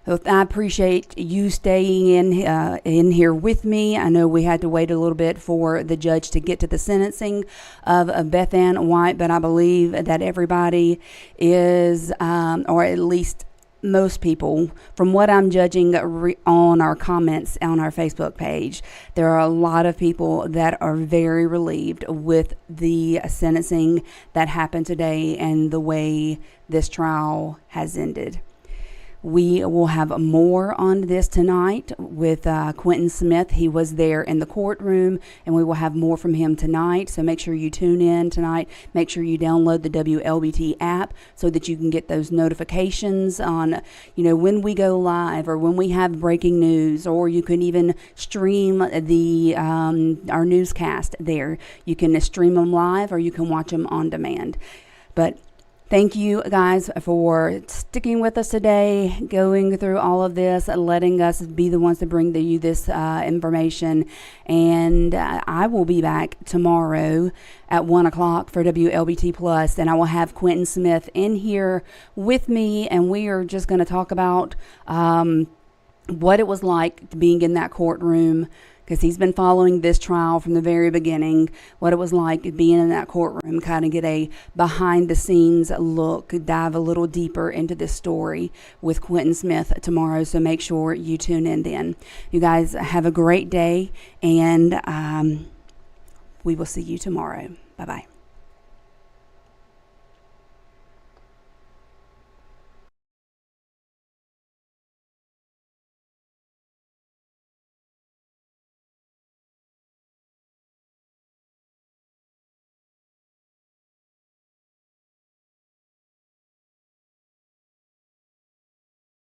So I appreciate you staying in here with me. I know we had to wait a little bit for the judge to get to the sentencing of Beth Ann White, but I believe that everybody is, or at least most people, from what I'm judging on our comments on our Facebook page, there are a lot of people that are very relieved with the sentencing that happened today and the way this trial has ended. We will have more on this tonight with Quentin Smith. He was there in the courtroom, and we will have more from him tonight. So make sure you tune in tonight. Make sure you download the Wlbt app so that you can get those notifications on, when we go live or when we have breaking news, or you can even stream our newscast there. You can stream them live, or you can watch them on demand. But thank you guys for sticking with us today, going through all of this, letting us be the ones to bring you this information. And I will be back tomorrow at 1 o'clock for WLBT Plus, and I will have Quentin Smith in here with me, and we are just going to talk about what it was like being in that courtroom, because he's been following this trial from the very beginning, what it was like being in that courtroom, kind of get a behind the scenes look, dive a little deeper into this story with Quentin Smith tomorrow. So make sure you tune in then. You guys have a great day, and we will see you tomorrow. Bye-bye.